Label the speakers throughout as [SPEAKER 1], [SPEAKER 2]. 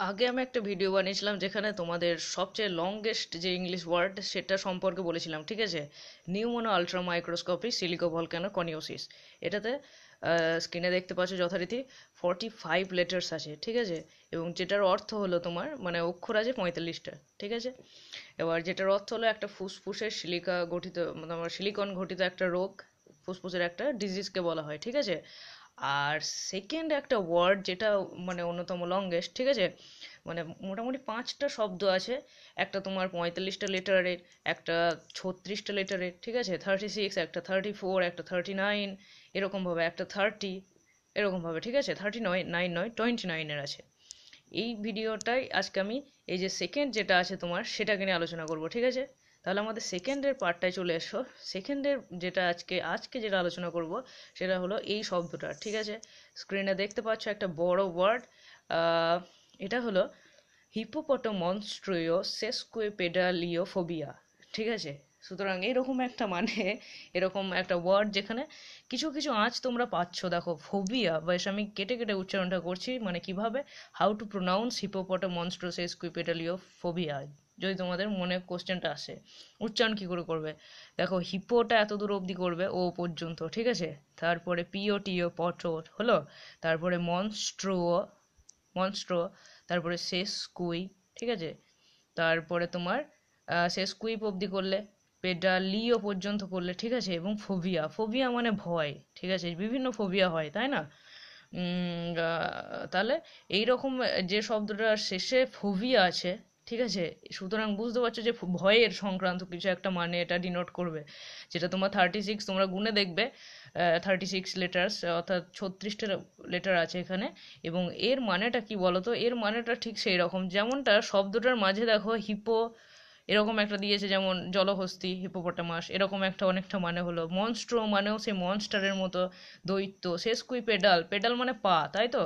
[SPEAKER 1] আগে আমি একটা ভিডিও বানিয়েছিলাম যেখানে তোমাদের সবচেয়ে লংগেস্ট যে ইংলিশ ওয়ার্ড সেটা সম্পর্কে বলেছিলাম, ঠিক আছে। Pneumonoultramicroscopicsilicovolcanoconiosis. এটাতে স্ক্রিনে দেখতে পাচ্ছ যথারীতি 45 লেটার্স আছে, ঠিক আছে। এবং যেটার অর্থ হলো তোমার মানে অক্ষর আছে 45টা, ঠিক আছে। এবার যেটার অর্থ হলো একটা ফুসফুসের সিলিকা গঠিত তোমার সিলিকন ঘটিত একটা রোগ, ফুসফুসের একটা ডিজিজকে বলা হয়, ঠিক আছে। আর সেকেন্ড একটা ওয়ার্ড যেটা মানে অন্যতম লংগেস্ট, ঠিক আছে, মানে মোটামুটি 5টা শব্দ আছে। একটা তোমার 45টা লেটারের, একটা 36টা লেটারের, ঠিক আছে, 36, একটা 34, একটা 39, এরকমভাবে একটা 30, এরকমভাবে, ঠিক আছে। 39 নয় 29-এর আছে। এই ভিডিওটাই আজকে আমি এই যে সেকেন্ড যেটা আছে তোমার সেটাকে নিয়ে আলোচনা করব, ঠিক আছে। তাহলে আমাদের সেকেন্ডের পার্টটায় চলে এসো। সেকেন্ডের যেটা আজকে যেটা আলোচনা করব সেটা হলো এই শব্দটা, ঠিক আছে। স্ক্রিনে দেখতে পাচ্ছ একটা বড় ওয়ার্ড, এটা হলো হিপোপটোমনস্ট্রিও সেস্কুইপেডালিওফোবিয়া, ঠিক আছে। সুতরাং এরকম একটা মানে এরকম একটা ওয়ার্ড যেখানে কিছু কিছু আঁচ তোমরা পাচ্ছ, দেখো ফোবিয়া, বেশ আমি কেটে কেটে উচ্চারণটা করছি মানে কিভাবে, হাউ টু প্রোনাউন্স হিপোপটোমনস্ট্রিও সেস্কুইপেডালিওফোবিয়া, যদি তোমাদের মনে কোশ্চেনটা আসে উচ্চারণ কি করে করবে। দেখো হিপোটা এত দূর অবধি করবে ও পর্যন্ত, ঠিক আছে। তারপরে পিও টিও পটো হলো, তারপরে মনস্ট্রো, তারপরে শেষ কুই, ঠিক আছে। তারপরে তোমার শেষ কুইপ অবধি করলে, পেডালিও পর্যন্ত করলে, ঠিক আছে। এবং ফোবিয়া, ফোবিয়া মানে ভয়, ঠিক আছে। বিভিন্ন ফোবিয়া হয়, তাই না। তাহলে এইরকম যে শব্দটার শেষে ফোবিয়া আছে, ঠিক আছে, সুতরাং বুঝতে পারছো যে ভয়ের সংক্রান্ত কিছু একটা মানে এটা ডিনোট করবে। যেটা তোমার 36 তোমরা গুনে দেখবে, 36 লেটার্স অর্থাৎ 36টা লেটার আছে এখানে। এবং এর মানেটা কি বলতো, এর মানেটা ঠিক সেই রকম যেমনটা শব্দটার মাঝে দেখো হিপো এরকম একটা দিয়েছে, যেমন জলহস্তী হিপোপটামাস, এরকম একটা অনেকটা মানে হলো। মনস্ট্রো মানেও সেই মনস্টারের মতো দৈত্য। শেষকুই পেডাল, পেডাল মানে পা, তাই তো।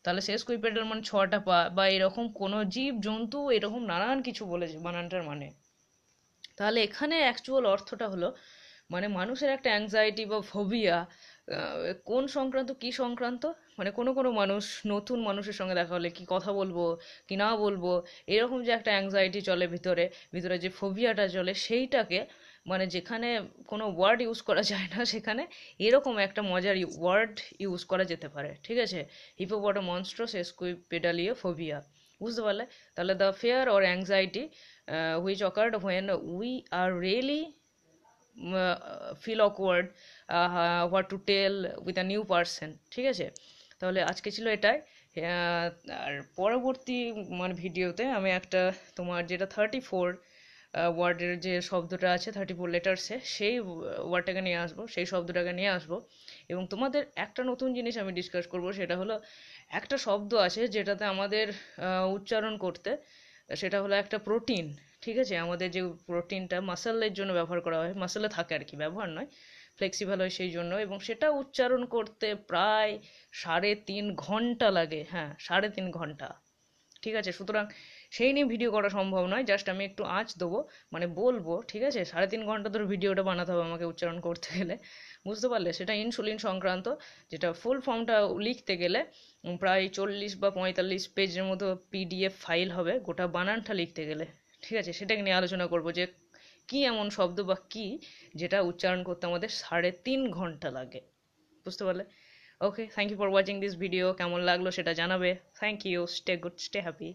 [SPEAKER 1] তাহলে শেষকুই পেডাল মানে 6টা পা, বা এরকম কোনো জীব জন্তু এরকম নানান কিছু বলেছে বানানটার মানে। তাহলে এখানে অ্যাকচুয়াল অর্থটা হলো মানে মানুষের একটা অ্যাংজাইটি বা ফোবিয়া, কোন সংক্রান্ত কি সংক্রান্ত, মানে কোনো কোনো মানুষ নতুন মানুষের সঙ্গে দেখা হলে কি কথা বলবো কি না বলবো, এরকম যে একটা অ্যাংজাইটি চলে ভিতরে, ভিতরে যে ফোবিয়াটা চলে সেইটাকে মানে যেখানে কোনো ওয়ার্ড ইউজ করা যায় না সেখানে এরকম একটা মজার ওয়ার্ড ইউজ করা যেতে পারে, ঠিক আছে। হিপোপটামনস্ট্রাস এসকুইপেডালিও ফোবিয়া, বুঝতে পারলে। তাহলে the fair or anxiety which occurred when we are really feel awkward what to tell with a new person, ঠিক আছে। তাহলে আজকে ছিল এটাই। আর পরবর্তী মানে ভিডিওতে আমি একটা তোমার যেটা 34 ওয়ার্ডের যে শব্দটা আছে 34 লেটার্সে সেই ওয়ার্ডটাকে নিয়ে আসবো, সেই শব্দটাকে নিয়ে আসবো। এবং তোমাদের একটা নতুন জিনিস আমি ডিসকাস করব, সেটা হলো একটা শব্দ আছে যেটাতে আমাদের উচ্চারণ করতে, সেটা হলো একটা প্রোটিন, ঠিক আছে। আমাদের যে প্রোটিনটা মাসেলের জন্য ব্যবহার করা হয়, মাসেলে থাকে আর কি, ব্যবহার নয়, ফ্লেক্সিবল হয় সেই জন্য। এবং সেটা উচ্চারণ করতে প্রায় 3.5 ঘন্টা লাগে, হ্যাঁ 3.5 ঘন্টা, ঠিক আছে। সুতরাং সেই নিয়ে ভিডিও করা সম্ভব নয়, জাস্ট আমি একটু আঁচ দেবো মানে বলবো, ঠিক আছে। 3.5 ঘন্টা ধরে ভিডিওটা বানাতে হবে আমাকে উচ্চারণ করতে গেলে, বুঝতে পারলে। সেটা ইনসুলিন সংক্রান্ত, যেটা ফুল ফর্মটা লিখতে গেলে প্রায় 40 বা 45 পেজের মতো পিডিএফ ফাইল হবে গোটা বানানটা লিখতে গেলে, ঠিক আছে। সেটাকে নিয়ে আলোচনা করব যে কি এমন শব্দ বা কি যেটা উচ্চারণ করতে আমাদের 3.5 ঘন্টা লাগে, বুঝতে পারলে। Okay, thank you for watching this video. কেমন লাগলো সেটা জানাবে। Thank you, stay good, stay happy.